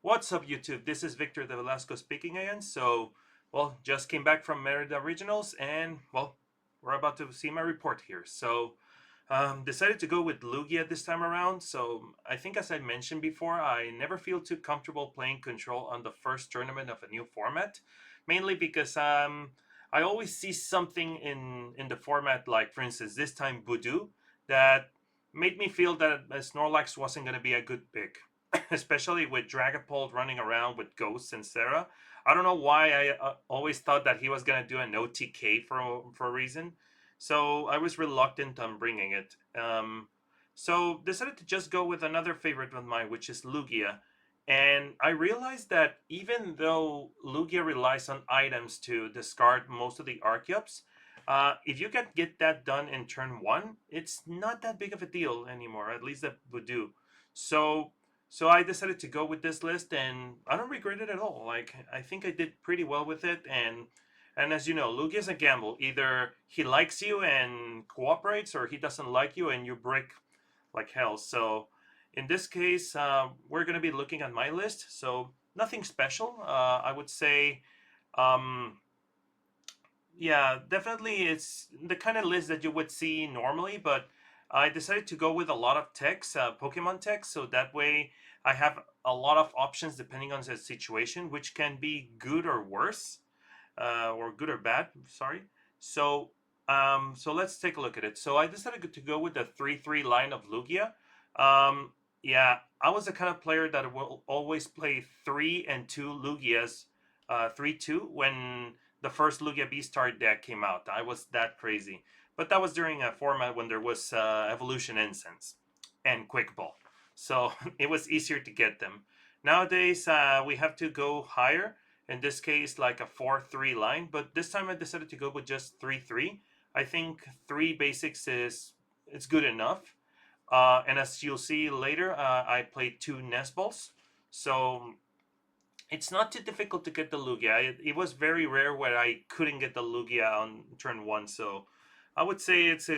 What's up, YouTube? This is Victor de Velasco speaking again. Well, just came back from Merida Regionals, and well, we're about to see my report here. Decided to go with Lugia this time around. So, I think as I mentioned before, I never feel too comfortable playing Control on the first tournament of a new format, mainly because I always see something in the format, like for instance, this time Voodoo, that made me feel that Snorlax wasn't going to be a good pick. Especially with Dragapult running around with Ghosts and Sarah. I don't know why I always thought that he was gonna do an OTK for a reason, so I was reluctant on bringing it. So decided to just go with another favorite of mine, which is Lugia. And I realized that even though Lugia relies on items to discard most of the Archeops, if you can get that done in turn one, it's not that big of a deal anymore. At least that would do. So so I decided to go with this list, and I don't regret it at all. Like I think I did pretty well with it, and as you know, Lugia is a gamble. Either he likes you and cooperates, or he doesn't like you and you break like hell. So in this case, we're gonna be looking at my list. So nothing special. I would say, um, yeah, definitely it's the kind of list that you would see normally, but I decided to go with a lot of text, Pokemon text, so that way I have a lot of options depending on the situation, which can be good or worse, or good or bad. Sorry. So, so let's take a look at it. So I decided to go with the 3-3 line of Lugia. Um, yeah, I was the kind of player that will always play 3 and 2 Lugias, 3-2 when the first Lugia Beastar deck came out. I was that crazy. But that was during a format when there was Evolution Incense and Quick Ball. So it was easier to get them. Nowadays, we have to go higher. In this case, like a 4-3 line. But this time I decided to go with just 3-3. I think 3 basics is it's good enough. And as you'll see later, I played 2 Nest Balls. So it's not too difficult to get the Lugia. It was very rare where I couldn't get the Lugia on turn one, so I would say it's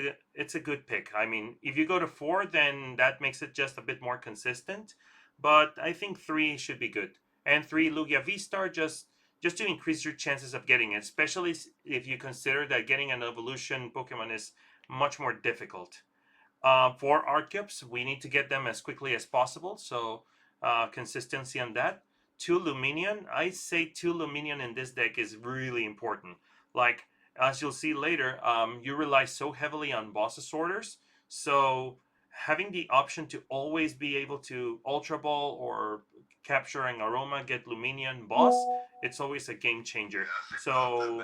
a good pick. I mean, if you go to 4, then that makes it just a bit more consistent. But I think 3 should be good, and 3 Lugia V Star just to increase your chances of getting it, especially if you consider that getting an evolution Pokemon is much more difficult. For Archeops, we need to get them as quickly as possible, so consistency on that. 2 Luminion, I say 2 Luminion in this deck is really important. Like, as you'll see later, you rely so heavily on boss orders, so having the option to always be able to Ultra Ball or capturing Aroma, get Luminion boss, it's always a game changer. So,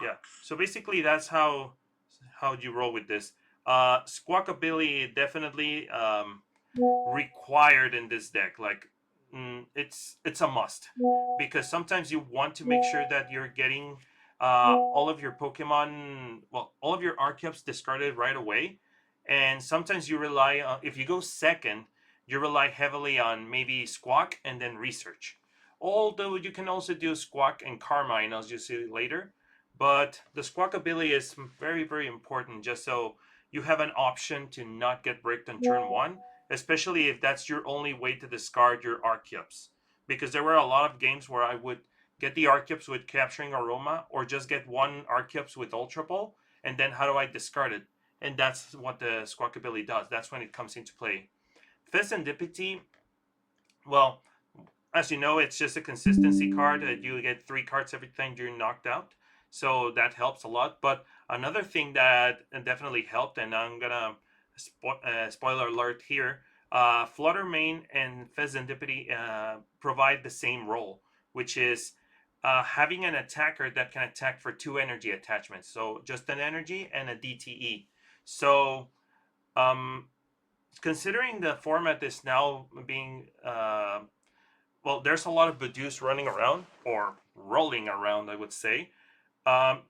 yeah. So basically, that's how you roll with this. Squawkabilly definitely required in this deck. Like, it's a must because sometimes you want to make sure that you're getting all of your Pokemon, well, all of your Archeops discarded right away, and sometimes you rely on if you go second, you rely heavily on maybe Squawk and then Research. Although you can also do Squawk and Carmine, as you see later, but the Squawkabilly is very important just so you have an option to not get bricked on turn one, especially if that's your only way to discard your Archeops. Because there were a lot of games where I would get the Archeops with capturing Aroma, or just get one Archeops with Ultra Ball, and then how do I discard it? And that's what the Squawkabilly does. That's when it comes into play. Serendipity, well, as you know, it's just a consistency card that you get 3 cards every time you're knocked out. So that helps a lot. But another thing that definitely helped, and I'm gonna spoiler alert here, Fluttermane and Fezandipity provide the same role, which is having an attacker that can attack for 2 energy attachments. So just an energy and a DTE. So um, considering the format is now being well, there's a lot of Badus running around, or rolling around, I would say. Um,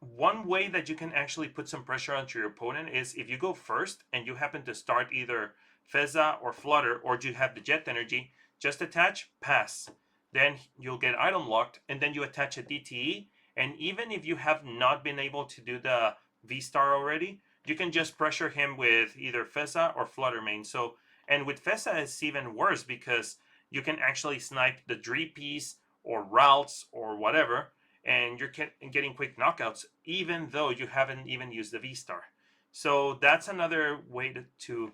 One way that you can actually put some pressure onto your opponent is if you go first and you happen to start either Fezza or Flutter, or you have the Jet Energy, just attach, pass. Then you'll get item locked, and then you attach a DTE. And even if you have not been able to do the V Star already, you can just pressure him with either Fezza or Fluttermane. So, and with Fezza, it's even worse because you can actually snipe the Dreepies or routes or whatever, and you're getting quick knockouts, even though you haven't even used the V Star. So that's another way to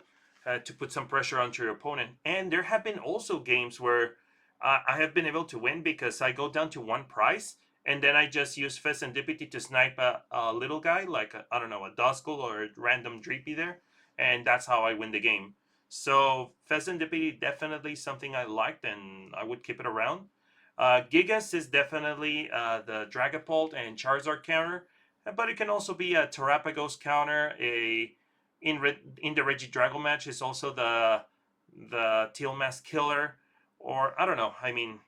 put some pressure onto your opponent. And there have been also games where I have been able to win because I go down to one price and then I just use Serendipity to snipe a little guy like I don't know, a Duskull or a random Dreepy there, and that's how I win the game. So Serendipity definitely something I liked and I would keep it around. Gigas is definitely the Dragapult and Charizard counter, but it can also be a Terrapagos counter. In the Regidrago match is also the Teal Mask killer, or I don't know. I mean,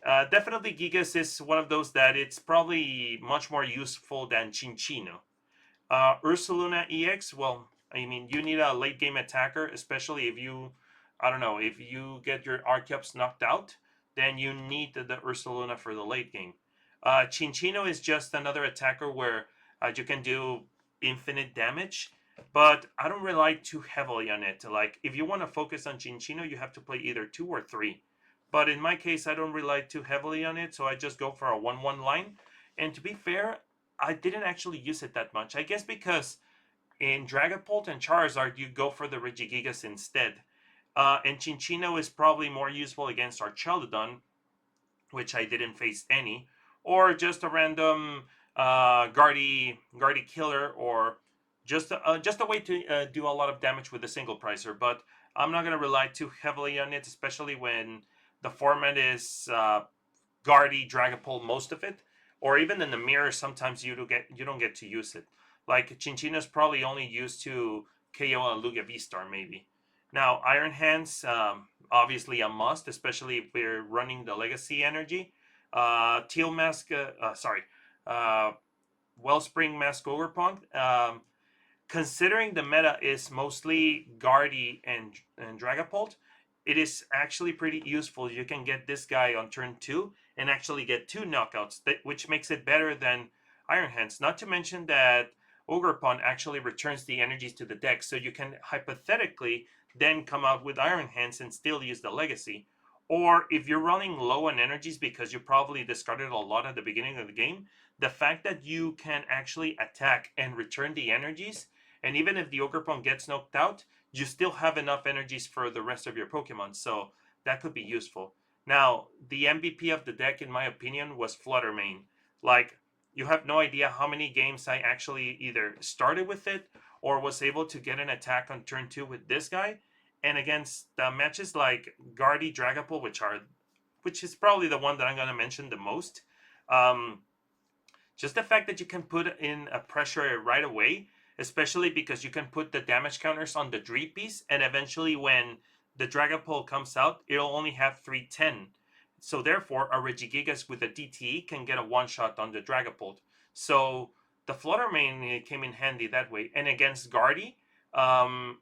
definitely Gigas is one of those that it's probably much more useful than Chinchino. Ursaluna EX, well, I mean, you need a late game attacker, especially if you, I don't know, if you get your Archeops knocked out, then you need the Ursaluna for the late game. Chinchino is just another attacker where you can do infinite damage, but I don't rely too heavily on it. Like, if you want to focus on Chinchino, you have to play either 2 or 3. But in my case, I don't rely too heavily on it, so I just go for a 1-1 line. And to be fair, I didn't actually use it that much. I guess because in Dragapult and Charizard, you go for the Regigigas instead. And Chinchino is probably more useful against Archeludon, which I didn't face any, or just a random Guardy killer, or just a way to do a lot of damage with a single pricer. But I'm not gonna rely too heavily on it, especially when the format is Guardy, Dragapult, most of it, or even in the mirror, sometimes you don't get to use it. Like Chinchino's probably only used to KO a Lugia V Star maybe. Now Iron Hands, obviously a must, especially if we're running the Legacy energy. Teal Mask, sorry, uh, Wellspring Mask Ogerpunk. Considering the meta is mostly Guardy and Dragapult, it is actually pretty useful. You can get this guy on turn 2 and actually get 2 knockouts, which makes it better than Iron Hands. Not to mention that Ogerpon actually returns the energies to the deck, so you can hypothetically then come out with Iron Hands and still use the Legacy. Or if you're running low on energies because you probably discarded a lot at the beginning of the game, the fact that you can actually attack and return the energies, and even if the Ogerpon gets knocked out, you still have enough energies for the rest of your Pokemon, so that could be useful. Now, the MVP of the deck, in my opinion, was Fluttermane. Like, you have no idea how many games I actually either started with it or was able to get an attack on turn 2 with this guy. And against matches like Guardy Dragapult, which is probably the one that I'm gonna mention the most. Um, just the fact that you can put in a pressure right away, especially because you can put the damage counters on the Dreepies, and eventually when the Dragapult comes out, it'll only have 310. So therefore, a Regigigas with a DTE can get a one-shot on the Dragapult. So the Fluttermane came in handy that way. And against Guardy, um,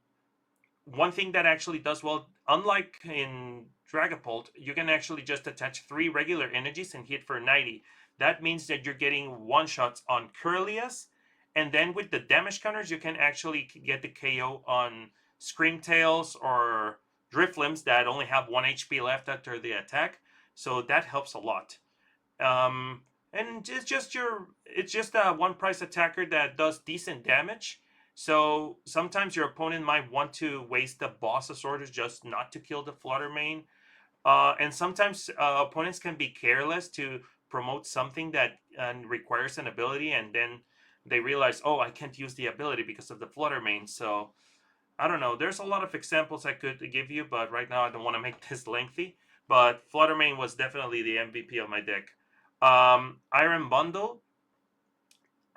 one thing that actually does well, unlike in Dragapult, you can actually just attach 3 regular energies and hit for 90. That means that you're getting one shots on Curlias, and then with the damage counters, you can actually get the KO on Screamtails or Driflims that only have 1 HP left after the attack. So that helps a lot. And it's just a one price attacker that does decent damage. So sometimes your opponent might want to waste the boss's orders just not to kill the Fluttermane. And sometimes opponents can be careless to promote something that requires an ability, and then they realize, oh, I can't use the ability because of the Fluttermane. So I don't know. There's a lot of examples I could give you, but right now I don't want to make this lengthy. But Fluttermane was definitely the MVP of my deck. Iron Bundle.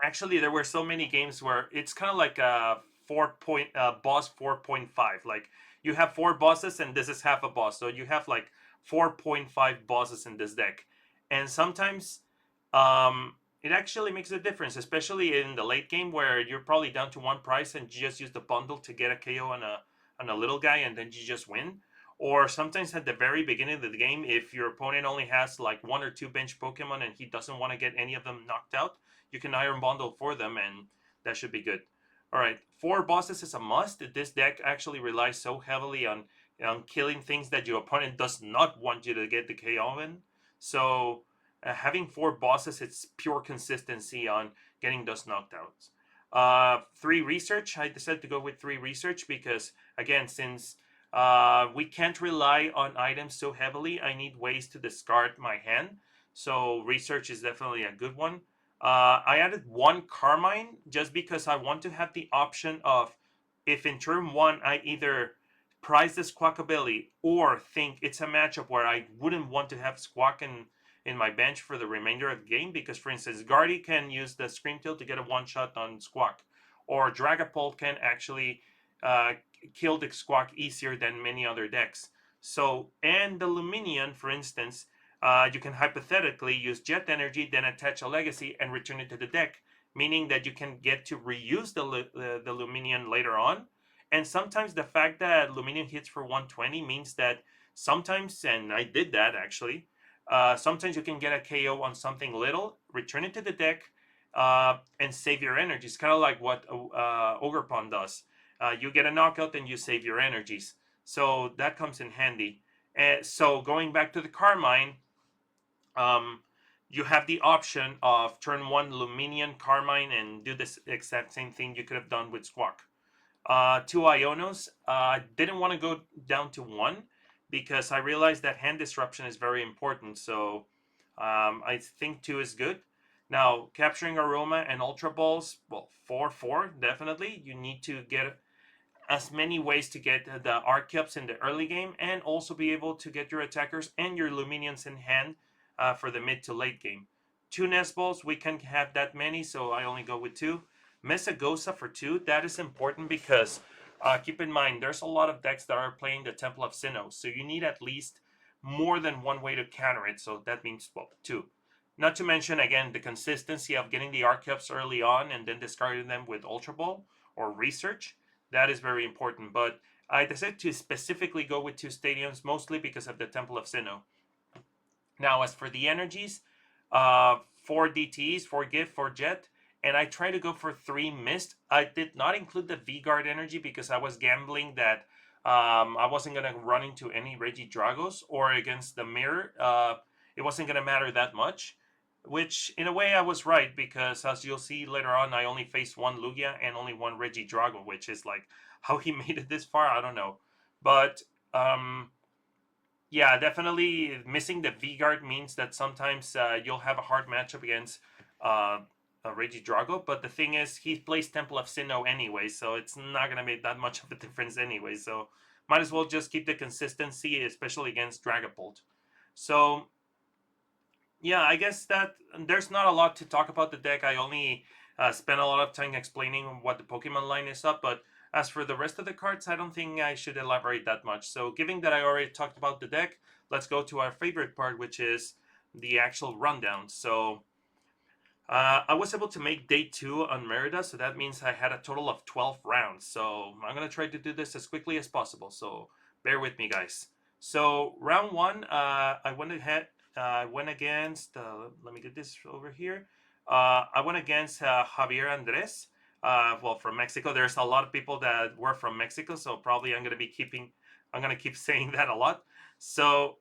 Actually, there were so many games where it's kind of like a boss 4.5. Like you have 4 bosses and this is half a boss, so you have like 4.5 bosses in this deck, and sometimes it actually makes a difference, especially in the late game where you're probably down to one price and you just use the bundle to get a KO on a little guy and then you just win. Or sometimes at the very beginning of the game, if your opponent only has like 1 or 2 bench Pokemon and he doesn't want to get any of them knocked out, you can Iron Bundle for them, and that should be good. All right, 4 bosses is a must. This deck actually relies so heavily on killing things that your opponent does not want you to get the KO in. So having 4 bosses, it's pure consistency on getting those knockdowns. 3 research. I decided to go with 3 research because again, since we can't rely on items so heavily, I need ways to discard my hand. So research is definitely a good one. I added 1 Carmine just because I want to have the option of if in turn 1 I either prize the Squawk ability or think it's a matchup where I wouldn't want to have Squawk in my bench for the remainder of the game because, for instance, Guardy can use the Scream Tail to get a one-shot on Squawk, or Dragapult can actually uh, kill the Squawk easier than many other decks. So, and the Luminion, for instance, you can hypothetically use Jet Energy, then attach a Legacy and return it to the deck, meaning that you can get to reuse the Luminion later on. And sometimes the fact that Luminion hits for 120 means that sometimes, and I did that actually, sometimes you can get a KO on something little, return it to the deck, and save your energy. It's kind of like what Ogerpon does. You get a knockout and you save your energies. So that comes in handy. So going back to the Carmine, um, you have the option of turn 1 Luminion Carmine and do this exact same thing you could have done with Squawk. 2 Ionos. Didn't want to go down to 1 because I realized that hand disruption is very important. So I think 2 is good. Now, capturing Aroma and Ultra Balls, well, 4-4, definitely. You need to get as many ways to get the Archeops in the early game and also be able to get your attackers and your Luminions in hand for the mid to late game. 2 Nest Balls, we can't have that many, so I only go with 2. Mesagosa for 2, that is important because keep in mind, there's a lot of decks that are playing the Temple of Sinnoh, so you need at least more than one way to counter it, so that means, well, 2. Not to mention, again, the consistency of getting the Archeops early on and then discarding them with Ultra Ball or Research. That is very important. But I decided to specifically go with 2 stadiums, mostly because of the Temple of Sinnoh. Now, as for the energies, 4 DTs, 4 Gift, 4 Jet, and I try to go for 3 Mist. I did not include the V-Guard energy because I was gambling that I wasn't going to run into any Regidragos or against the Mirror. It wasn't going to matter that much, which in a way I was right because as you'll see later on, I only faced 1 Lugia and only 1 Regidrago, which is like how he made it this far. I don't know. But yeah, definitely missing the V guard means that sometimes you'll have a hard matchup against uh, Regidrago. But the thing is, he plays Temple of Sinnoh anyway, so it's not going to make that much of a difference anyway. So might as well just keep the consistency, especially against Dragapult. So yeah, I guess that there's not a lot to talk about the deck. I only spent a lot of time explaining what the Pokemon line is up, but as for the rest of the cards, I don't think I should elaborate that much. So, given that I already talked about the deck, let's go to our favorite part, which is the actual rundown. So, I was able to make day 2 on Merida, so that means I had a total of 12 rounds. So, I'm going to try to do this as quickly as possible. So, bear with me, guys. So, round 1, I went ahead, I went against, let me get this over here. I went against Javier Andres, well, from Mexico. There's a lot of people that were from Mexico, so probably I'm going to keep saying that a lot. So,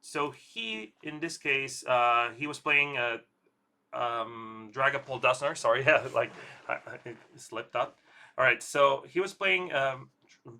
so he, in this case, he was playing Dragapult Dussner. Sorry, yeah, like it slipped up. All right, so he was playing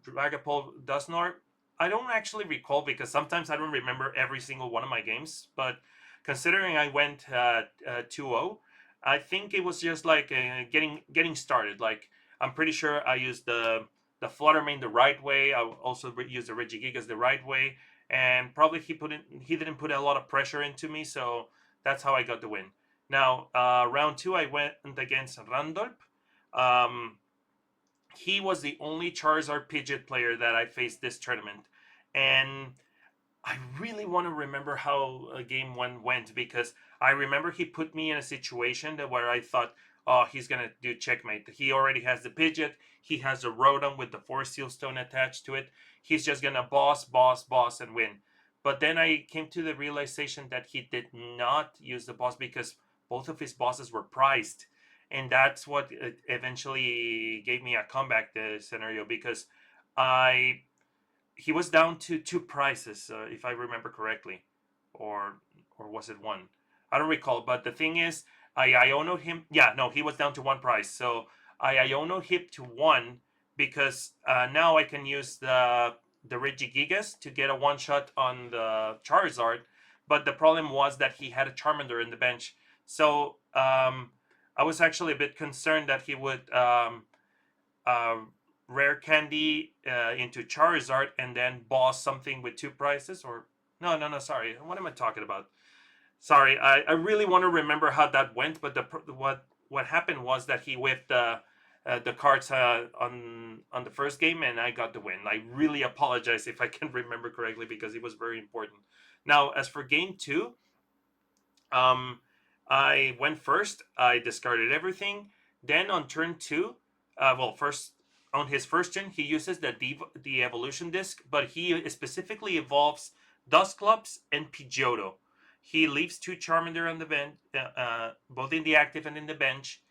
Dragapult Dussner. I don't actually recall because sometimes I don't remember every single one of my games. But considering I went 2-0, I think it was just like getting started. Like I'm pretty sure I used the Flutter Mane the right way. I also used the Regigigas the right way, and probably he didn't put a lot of pressure into me, so that's how I got the win. Now, round 2, I went against Randolph. Um, he was the only Charizard Pidgeot player that I faced this tournament. And I really want to remember how game 1 went because I remember he put me in a situation where I thought, oh, he's going to do checkmate. He already has the Pidgeot. He has a Rotom with the Force Seal Stone attached to it. He's just going to boss, and win. But then I came to the realization that he did not use the boss because both of his bosses were priced. And that's what eventually gave me a comeback the scenario because I he was down to two prices, if I remember correctly, or or was it one? I don't recall. But the thing is, I Ionoed him. Yeah, no, he was down to one price. So I Ionoed him to one because now I can use the Regigigas to get a one shot on the Charizard. But the problem was that he had a Charmander in the bench. So I was actually a bit concerned that he would uh, rare candy into Charizard and then boss something with two prices. Or no, no, no, sorry, what am I talking about? Sorry, I really want to remember how that went, but what happened was that he whiffed the cards on the first game, and I got the win. I really apologize if I can remember correctly because it was very important. Now, as for game two, um, I went first. I discarded everything. Then on turn two, first on his first turn, he uses the evolution disc, but he specifically evolves Dusclops and Pidgeotto. He leaves two Charmander on the bench, both in the active and in the bench.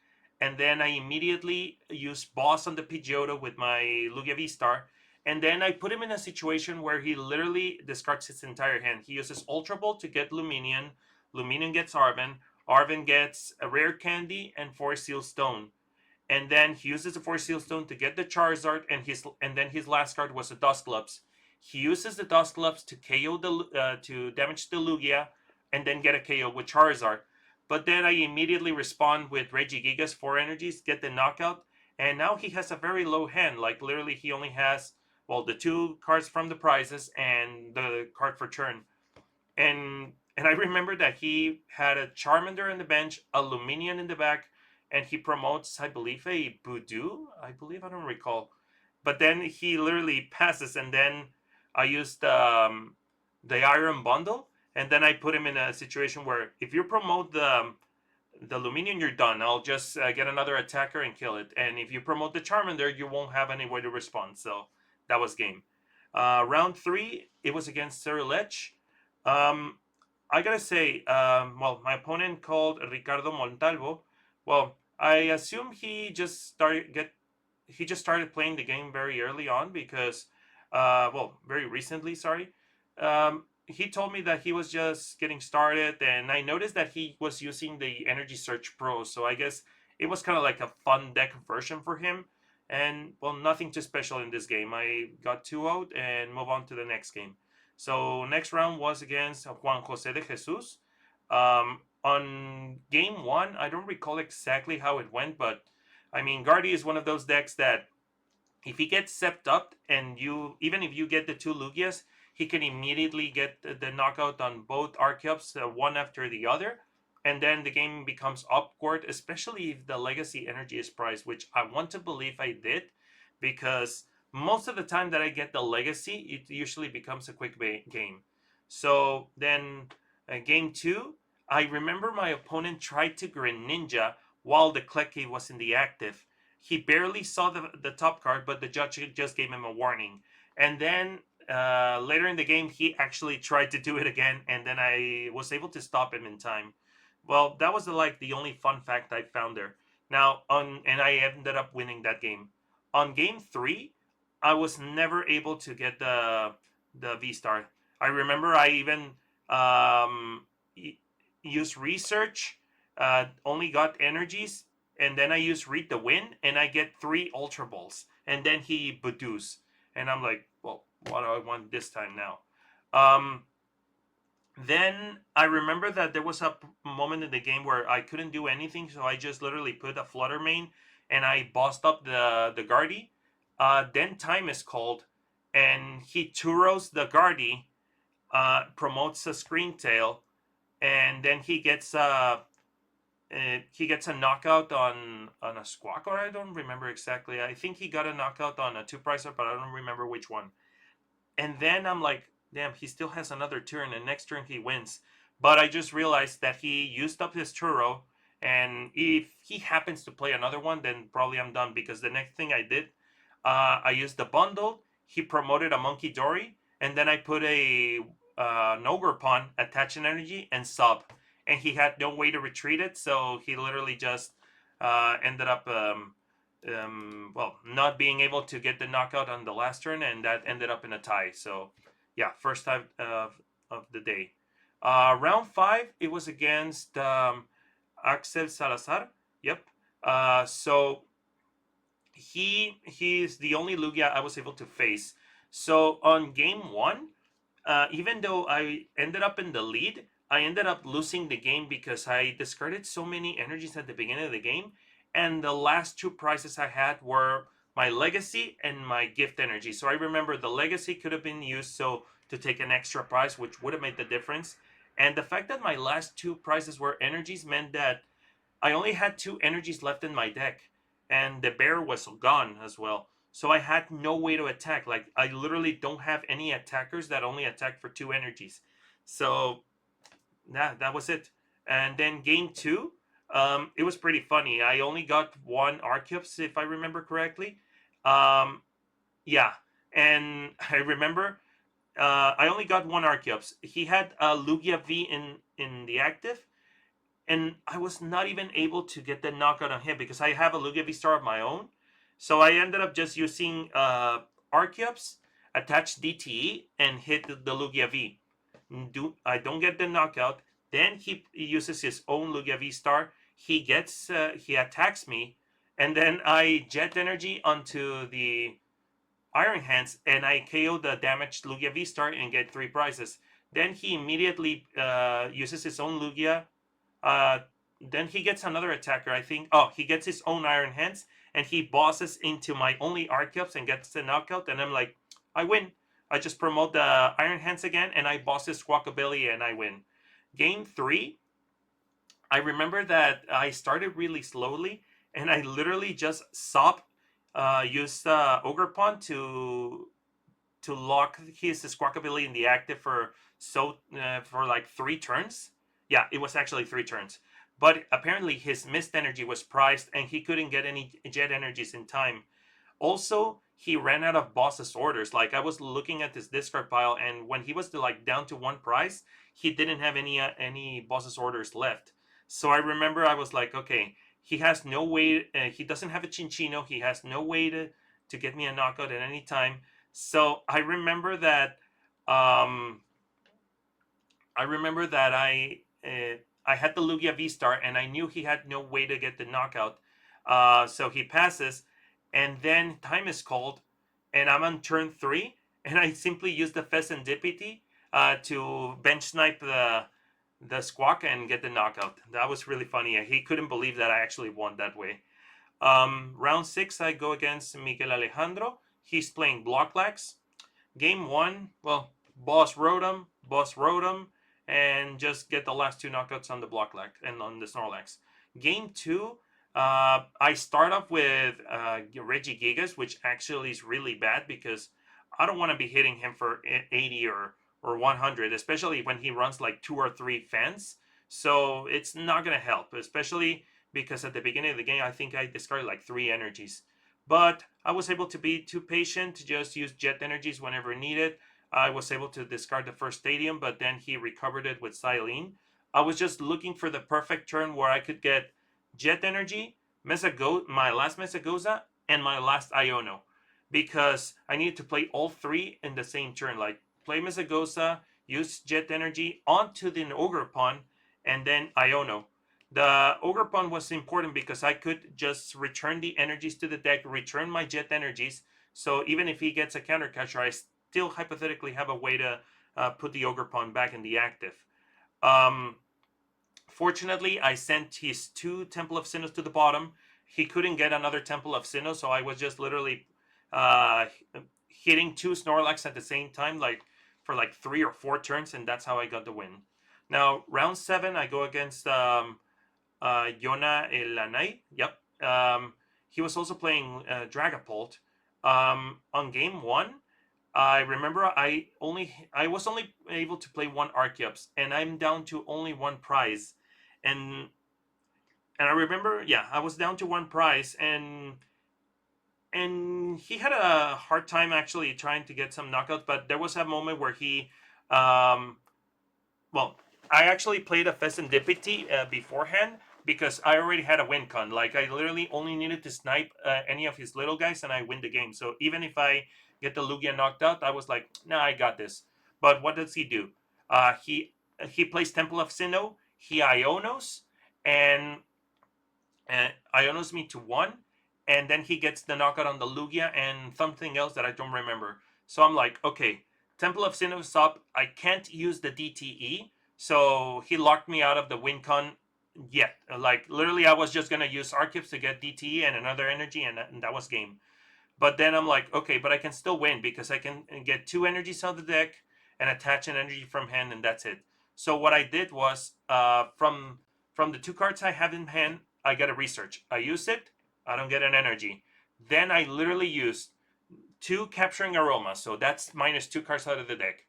And then I immediately use Boss on the Pidgeotto with my Lugia V Star. And then I put him in a situation where he literally discards his entire hand. He uses Ultra Ball to get Luminion. Luminion gets Arven. Arven gets a rare candy and four seal stone. And then he uses the four seal stone to get the Charizard, and then his last card was a Dusclops. He uses the Dusclops to KO to damage the Lugia, and then get a KO with Charizard. But then I immediately respond with Regigigas, four energies, get the knockout, and now he has a very low hand. Like literally, he only has the two cards from the prizes and the card for turn. And I remember that he had a Charmander in the bench, a Luminion in the back, and he promotes, I believe, a Voodoo. I believe, I don't recall, but then he literally passes, and then I used the Iron Bundle, and then I put him in a situation where if you promote the Luminion, you're done. I'll just get another attacker and kill it. And if you promote the Charmander, you won't have any way to respond. So that was game. Round three, it was against Cyrilech. Um, I gotta say, my opponent called Ricardo Montalvo. Well, I assume he just started playing the game very early on because, very recently. Sorry. He told me that he was just getting started, and I noticed that he was using the Energy Search Pro. So I guess it was kind of like a fun deck version for him. And nothing too special in this game. I got 2 out and move on to the next game. So next round was against Juan Jose de Jesus. On game one, I don't recall exactly how it went, but I mean, Guardy is one of those decks that if he gets stepped up and even if you get the two Lugias, he can immediately get the knockout on both Archeops, one after the other. And then the game becomes awkward, especially if the legacy energy is priced, which I want to believe I did, because most of the time that I get the legacy, it usually becomes a quick game. So then, game two, I remember my opponent tried to Greninja while the Kleki was in the active. He barely saw the top card, but the judge just gave him a warning. And then later in the game, he actually tried to do it again, and then I was able to stop him in time. Well, that was the only fun fact I found there. Now and I ended up winning that game. On game three, I was never able to get the V Star. I remember I even um, used research, only got energies, and then I use Read the Wind, and I get 3 Ultra Balls, and then he Badoos. And I'm like, well, what do I want this time now? Um, then I remember that there was a moment in the game where I couldn't do anything, so I just literally put a Flutter Mane, and I bossed up the Guardy. Then time is called, and he Turos the Guardy, promotes a Screen Tail, and then he gets a knockout on a Squawk, or I don't remember exactly. I think he got a knockout on a two pricer, but I don't remember which one. And then I'm like, damn, he still has another turn, and next turn he wins. But I just realized that he used up his Churro, and if he happens to play another one, then probably I'm done, because the next thing I did, I used the bundle. He promoted a Monkey Dory, and then I put a Ogre Pawn, attach an energy, and sub. And he had no way to retreat it, so he literally just ended up not being able to get the knockout on the last turn, and that ended up in a tie. So, yeah, first time of the day. Round five, it was against Axel Salazar. Yep. So he's the only Lugia I was able to face. So on game one, even though I ended up in the lead, I ended up losing the game because I discarded so many energies at the beginning of the game, and the last two prizes I had were my legacy and my gift energy. So I remember the legacy could have been used to take an extra prize, which would have made the difference. And the fact that my last two prizes were energies meant that I only had two energies left in my deck, and the bear was gone as well. So I had no way to attack. Like, I literally don't have any attackers that only attack for two energies. So yeah, that was it. And then game two, it was pretty funny. I only got one Arceus, if I remember correctly. Um, yeah, and I remember I only got one Arceus. He had Lugia V in the active, and I was not even able to get the knockout on him because I have a Lugia V Star of my own. So I ended up just using Arceus, attach DTE, and hit the Lugia V. I don't get the knockout. Then he uses his own Lugia V Star. He attacks me, and then I jet energy onto the Iron Hands, and I KO the damaged Lugia V Star and get three prizes. Then he immediately uses his own Lugia. uh, then he gets another attacker, I think. Oh, he gets his own Iron Hands, and he bosses into my only Arceus and gets the knockout. And I'm like, I win. I just promote the Iron Hands again, and I boss his Squawkabilly, and I win. Game three, I remember that I started really slowly, and I literally just used Ogre Pawn to lock his Squawkabilly in the active for like 3 turns. Yeah, it was actually 3 turns. But apparently his mist energy was priced, and he couldn't get any jet energies in time. Also, he ran out of boss's orders. Like, I was looking at his discard pile, and when he was like down to one prize, he didn't have any boss's orders left. So I remember I was like, okay, he has no way. He doesn't have a Chinchino. He has no way to get me a knockout at any time. So Um, I remember that I had the Lugia V Star, and I knew he had no way to get the knockout. So he passes, and then time is called, and I'm on turn three, and I simply use the Fezandipity to bench snipe the Squawk and get the knockout. That was really funny. He couldn't believe that I actually won that way. Round six, I go against Miguel Alejandro. He's playing Blocklax. Game one, well, boss rode him, and just get the last two knockouts on the Blocklax and on the Snorlax. Game two, I start off with Regigigas, which actually is really bad because I don't want to be hitting him for 80 or 100, especially when he runs like 2 or 3 fans. So it's not going to help, especially because at the beginning of the game, I think I discarded like 3 energies. But I was able to be too patient to just use jet energies whenever needed. I was able to discard the first stadium, but then he recovered it with Silene. I was just looking for the perfect turn where I could get jet energy, my last Mesagoza, and my last Iono. Because I needed to play all three in the same turn. Like, play Mesagoza, use jet energy onto the Ogre Pawn, and then Iono. The Ogre Pawn was important because I could just return the energies to the deck, return my jet energies. So even if he gets a counter catcher, I still hypothetically have a way to put the Ogre Pawn back in the active. Um, Fortunately, I sent his 2 Temple of Sinnohs to the bottom. He couldn't get another Temple of Sinnoh, so I was just literally uh, hitting 2 Snorlax at the same time, like for like 3 or 4 turns, and that's how I got the win. Now, round 7, I go against Yona Elanai. Yep. He was also playing Dragapult. On game one, I remember I was only able to play one Archeops, and I'm down to only one prize, and I remember, yeah, I was down to one prize, and he had a hard time actually trying to get some knockouts, but there was a moment where um, well, I actually played a Fezandipity beforehand, because I already had a win con. Like I literally only needed to snipe any of his little guys and I win the game. So even if I get the Lugia knocked out, I was like, nah, I got this. But what does he do? He plays Temple of Sinnoh. He Ionos and Ionos me to 1, and then he gets the knockout on the Lugia and something else that I don't remember. So I'm like, okay, Temple of Sinnoh is up. I can't use the DTE, so he locked me out of the win con yet. Like literally, I was just gonna use Archives to get DTE and another energy, and that was game. But then I'm like, okay, but I can still win because I can get 2 energies out of the deck and attach an energy from hand, and that's it. So what I did was, from the 2 cards I have in hand, I get a research. I use it, I don't get an energy. Then I literally use 2 capturing aroma, so that's minus 2 cards out of the deck.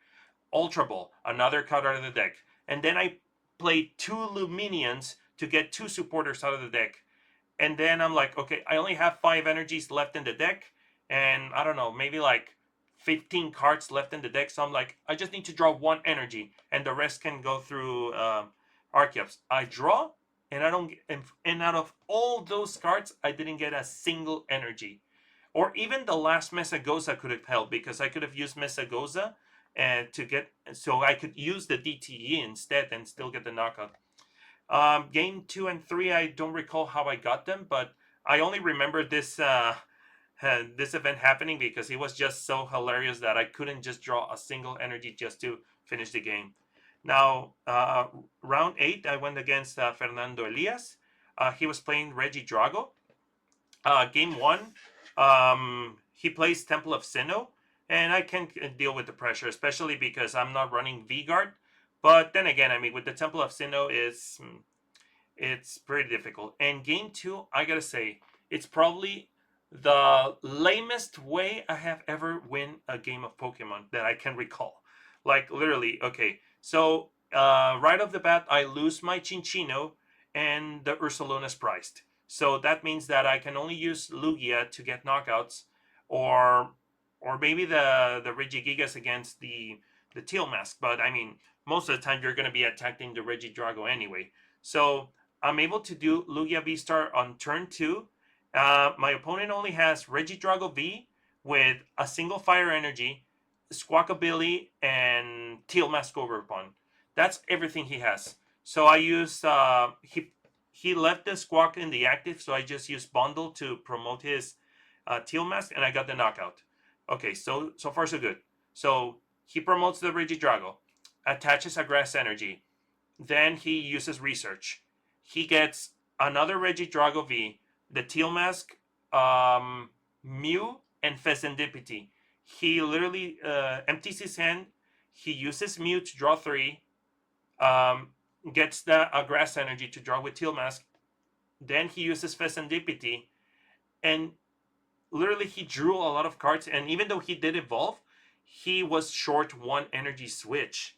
Ultra Ball, another card out of the deck. And then I play 2 Luminions to get 2 supporters out of the deck. And then I'm like, okay, I only have 5 energies left in the deck, and I don't know, maybe like 15 cards left in the deck. So I'm like, I just need to draw 1 energy, and the rest can go through Archeops. I draw, and I don't get, and out of all those cards, I didn't get a single energy. Or even the last Mesagoza could have helped because I could have used Mesagoza and to get, so I could use the DTE instead and still get the knockout. Game 2 and 3, I don't recall how I got them, but I only remember this this event happening because it was just so hilarious that I couldn't just draw a single energy just to finish the game. Now, round 8, I went against Fernando Elias. He was playing Reggie Drago. Game 1, he plays Temple of Sinnoh, and I can deal with the pressure, especially because I'm not running V-Guard. But then again, I mean, with the Temple of Sinnoh, it's pretty difficult. And game 2, I gotta say, it's probably the lamest way I have ever win a game of Pokemon that I can recall. Like literally, okay. So right off the bat, I lose my Chinchino, and the Ursaluna's priced. So that means that I can only use Lugia to get knockouts, or maybe the Regigigas against the Teal Mask. But I mean, most of the time you're going to be attacking the Regidrago anyway. So I'm able to do Lugia V-Star on turn 2. My opponent only has Regidrago V with a single fire energy, Squawkabilly, and Teal Mask Overpon. That's everything he has. So I use he left the Squawk in the active, so I just used Bundle to promote his Teal Mask, and I got the knockout. Okay, so far so good. So he promotes the Regidrago, attaches a Grass Energy, then he uses Research. He gets another Regidrago V, the Teal Mask, Mew, and Fezandipity. He literally empties his hand. He uses Mew to draw 3, um, gets the Grass Energy to draw with Teal Mask. Then he uses Fezandipity, and literally he drew a lot of cards. And even though he did evolve, he was short 1 energy switch.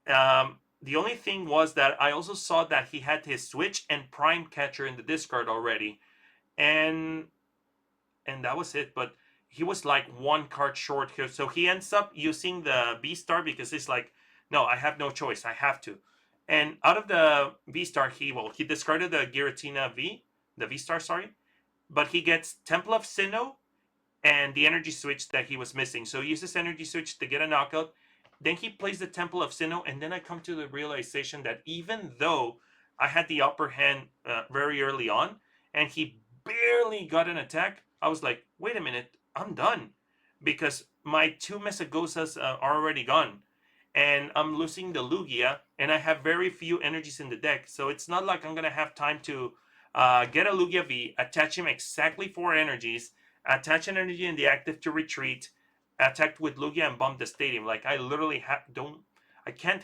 The only thing was that I also saw that he had his switch and prime catcher in the discard already, and that was it. But he was like 1 card short here, so he ends up using the V Star because he's like, no, I have no choice, I have to. And out of the V Star, he discarded the Giratina V, the V Star, sorry, but he gets Temple of Sinnoh and the energy switch that he was missing. So he uses energy switch to get a knockout. Then he plays the Temple of Sinnoh, and then I come to the realization that even though I had the upper hand very early on, and he barely got an attack, I was like, wait a minute, I'm done. Because my 2 Mesagosas are already gone. And I'm losing the Lugia, and I have very few energies in the deck. So it's not like I'm going to have time to get a Lugia V, attach him exactly 4 energies, attach an energy in the active to retreat, attacked with Lugia and bomb the stadium. Like I literally I can't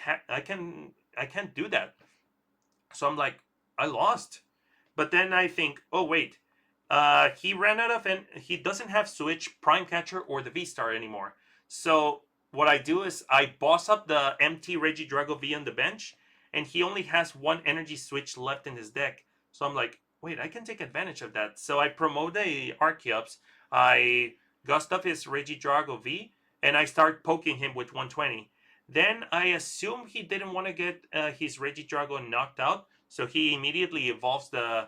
do that. So I'm like, I lost. But then I think, oh wait, he ran out of, and he doesn't have switch, prime catcher, or the V Star anymore. So what I do is I boss up the empty Regidrago V on the bench, and he only has 1 energy switch left in his deck. So I'm like, wait, I can take advantage of that. So I promote the Archeops. I gust up his Regidrago V, and I start poking him with 120. Then I assume he didn't want to get his Regidrago knocked out, So he immediately evolves the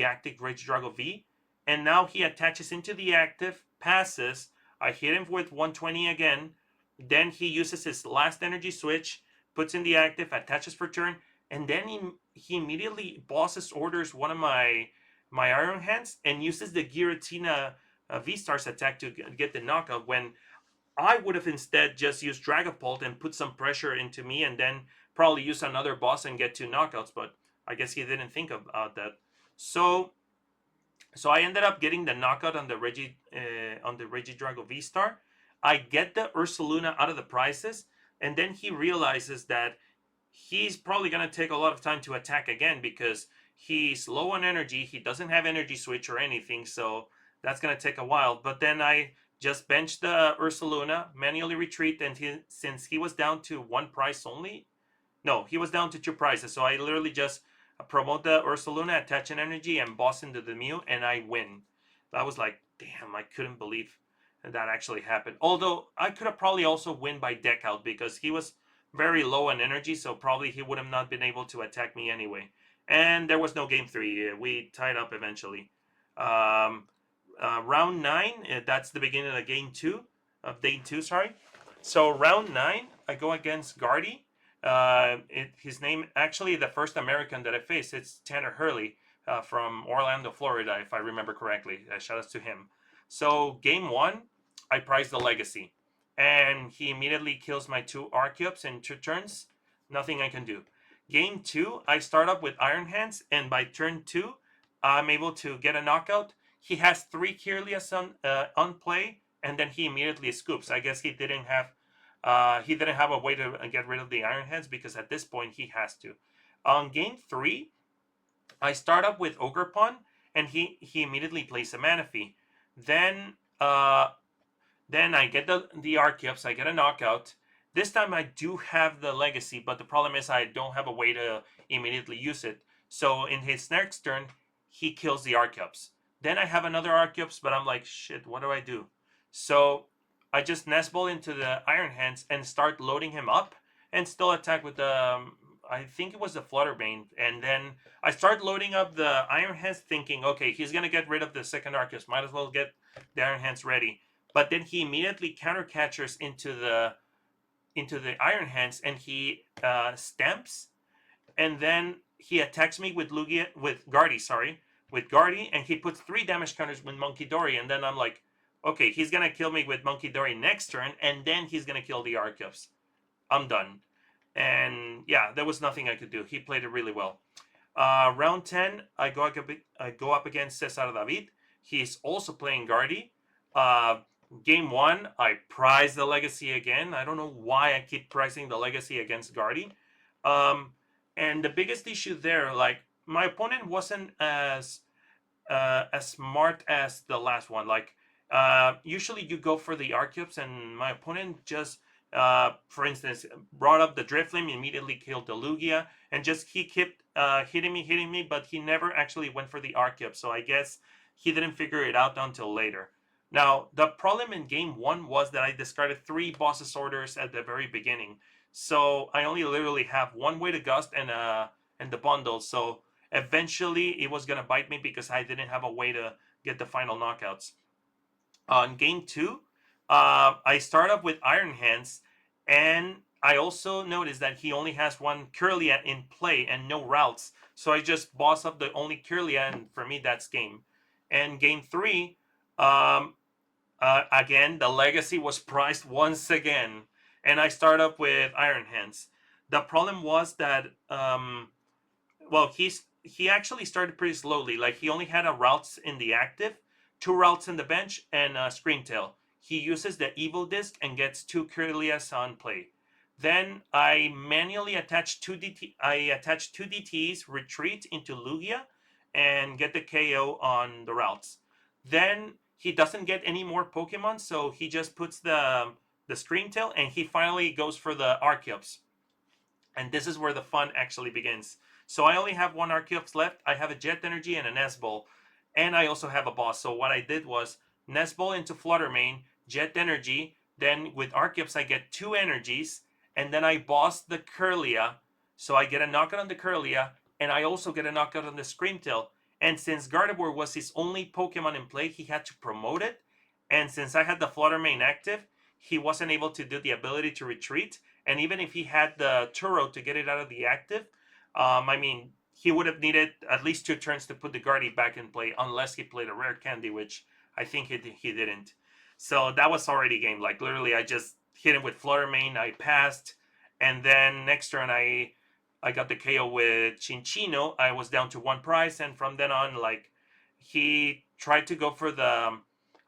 active Rage Drago V, and now he attaches into the active, passes. I hit him with 120 again. Then he uses his last energy switch, puts in the active, attaches for turn, and then he immediately bosses orders one of my Iron Hands and uses the Giratina V-Stars attack to get the knockout, when I would have instead just used Dragapult and put some pressure into me and then probably use another boss and get 2 knockouts, but I guess he didn't think about that. So I ended up getting the knockout on the Regidrago V Star. I get the Ursaluna out of the prizes, and then he realizes that he's probably gonna take a lot of time to attack again because he's low on energy. He doesn't have energy switch or anything, so that's gonna take a while. But then I just bench the Ursaluna, manually retreat, and since he was down to 1 prize only, no, he was down to 2 prizes. So I literally just promote the Ursaluna, attach an energy, and boss into the Mew, and I win. I was like, damn, I couldn't believe that actually happened. Although I could have probably also win by deck out because he was very low on energy, so probably he would have not been able to attack me anyway. And there was no game 3. We tied up eventually. Um, round 9, that's the beginning of the game 2, of day 2, sorry. So round 9, I go against Guardy. His name, actually, the first American that I faced, it's Tanner Hurley from Orlando, Florida, if I remember correctly. Shout out to him. So game 1, I prize the Legacy, and he immediately kills my 2 Archeops in 2 turns. Nothing I can do. Game 2, I start up with Iron Hands, and by turn 2, I'm able to get a knockout. He has 3 Kirlias on play, and then he immediately scoops. I guess he didn't have a way to get rid of the Iron Heads because at this point he has to. On game 3, I start up with Ogerpon, and he immediately plays a Manaphy. Then I get the Archeops, I get a knockout. This time I do have the Legacy, but the problem is I don't have a way to immediately use it. So in his next turn, he kills the Archeops. Then I have another Archeops, but I'm like, shit, what do I do? So I just Nest Ball into the Iron Hands and start loading him up and still attack with the, I think it was the Flutterbane. And then I start loading up the Iron Hands thinking, okay, he's going to get rid of the second Arceus. Might as well get the Iron Hands ready. But then he immediately counter catchers into the Iron Hands, and he stamps, and then he attacks me with Guardy, and he puts 3 damage counters with Monkey Dory, and then I'm like, okay, he's gonna kill me with Monkey Dory next turn, and then he's gonna kill the Arceus. I'm done. And yeah, there was nothing I could do. He played it really well. Round 10, I go up against Cesar David. He's also playing Guardy. Game 1, I prize the Legacy again. I don't know why I keep prizing the Legacy against Guardy. And the biggest issue there, like, my opponent wasn't as smart as the last one. Like, usually you go for the Archeops, and my opponent just, for instance, brought up the Drifloon, immediately killed the Lugia, and just he kept hitting me, but he never actually went for the Archeops. So I guess he didn't figure it out until later. Now, the problem in game 1 was that I discarded 3 bosses orders at the very beginning. So I only literally have 1 way to gust and the bundle. So eventually it was going to bite me because I didn't have a way to get the final knockouts. On game 2, I start up with Iron Hands, and I also noticed that he only has 1 Kirlia in play and no routes. So I just boss up the only Kirlia, and for me that's game. And game 3, again, the Legacy was priced once again, and I start up with Iron Hands. The problem was that, well, he actually started pretty slowly. Like, he only had a routes in the active, 2 routes in the bench, and a Screamtail. He uses the Evil Disc and gets 2 Kirlias on play. Then I manually attach 2 DTs, retreat into Lugia, and get the KO on the routes. Then he doesn't get any more Pokemon, so he just puts the Screamtail, and he finally goes for the Archeops. And this is where the fun actually begins. So I only have 1 Archeops left. I have a Jet Energy and a Nest Ball. And I also have a boss. So what I did was Nest Ball into Fluttermane, Jet Energy. Then with Archeops, I get 2 energies. And then I boss the Kirlia. So I get a knockout on the Kirlia. and I also get a knockout on the Screamtail. And since Gardevoir was his only Pokemon in play, he had to promote it. And since I had the Flutter Mane active, he wasn't able to do the ability to retreat. And even if he had the Turo to get it out of the active, I mean, he would have needed at least 2 turns to put the Guardy back in play, unless he played a rare candy, which I think he didn't. So that was already game. Like literally, I just hit him with Flutter Mane. I passed, and then next turn I got the KO with Chinchino. I was down to 1 prize, and from then on, like he tried to go for the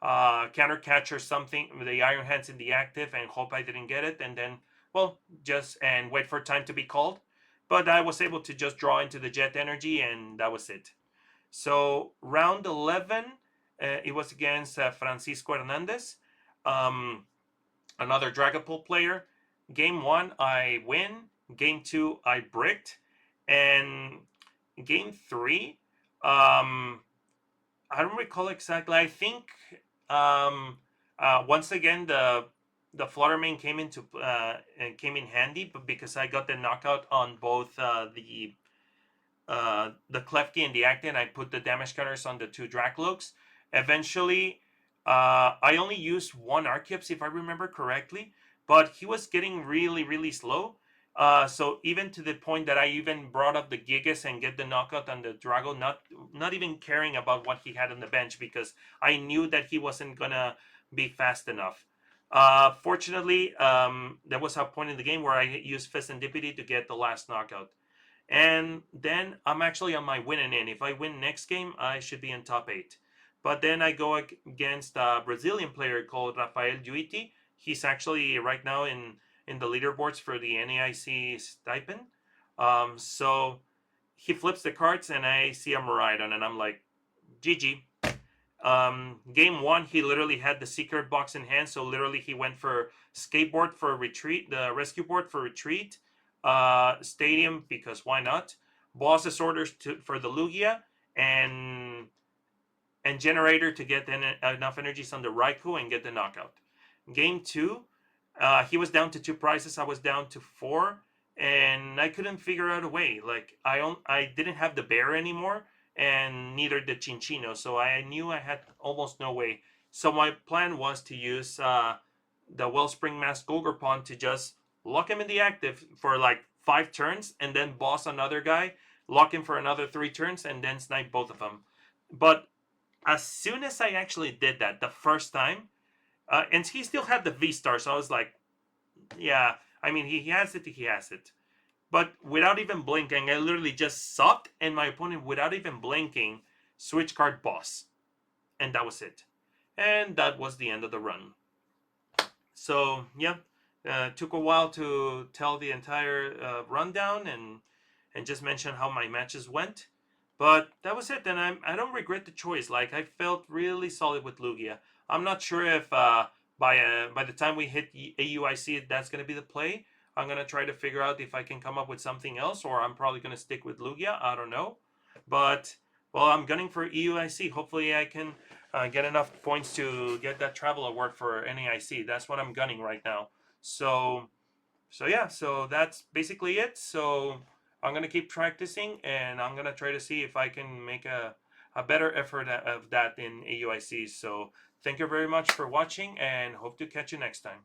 counter catch or something with the Iron Hands in the active, and hope I didn't get it, and then well, just and wait for time to be called. But I was able to just draw into the Jet Energy, and that was it. So round 11, it was against Francisco Hernandez, um, another Dragapult player. Game 1, I win. Game 2, I bricked. And game 3, I don't recall exactly. I think once again the Flutter Mane came in handy, but because I got the knockout on both the Klefki and the Actin, I put the damage counters on the 2 Dracloaks. Eventually, I only used 1 Archeops if I remember correctly, but he was getting really, really slow. So even to the point that I even brought up the Gigas and get the knockout on the Drago, not even caring about what he had on the bench, because I knew that he wasn't gonna be fast enough. Fortunately, there was a point in the game where I used Fezandipity to get the last knockout. And then I'm actually on my winning end. If I win next game, I should be in top 8. But then I go against a Brazilian player called Rafael Duiti. He's actually right now in the leaderboards for the NAIC stipend. So he flips the cards, and I see a Merida, and I'm like, GG. Game 1, he literally had the secret box in hand, so literally he went for skateboard for retreat, the rescue board for retreat, stadium because why not, boss's orders for the Lugia, and generator to get enough energies on the Raikou and get the knockout. Game 2, he was down to 2 prizes, I was down to 4, and I couldn't figure out a way. Like I didn't have the bear anymore, and neither the Chinchino, so I knew I had almost no way. So my plan was to use the Wellspring Mask Golgorpon to just lock him in the active for like 5 turns, and then boss another guy, lock him for another 3 turns, and then snipe both of them. But as soon as I actually did that the first time, and he still had the V star, so I was like, yeah, I mean, he has it, he has it. But without even blinking, I literally just sucked, and my opponent, without even blinking, switch card boss. And that was it. And that was the end of the run. So, yeah, took a while to tell the entire rundown and just mention how my matches went. But that was it, and I don't regret the choice. Like, I felt really solid with Lugia. I'm not sure if by the time we hit AUIC that's going to be the play. I'm going to try to figure out if I can come up with something else, or I'm probably going to stick with Lugia. I don't know. But, well, I'm gunning for EUIC. Hopefully I can get enough points to get that travel award for NAIC. That's what I'm gunning right now. So yeah, so that's basically it. So I'm gonna keep practicing, and I'm gonna try to see if I can make a better effort of that in AUIC. So thank you very much for watching, and hope to catch you next time.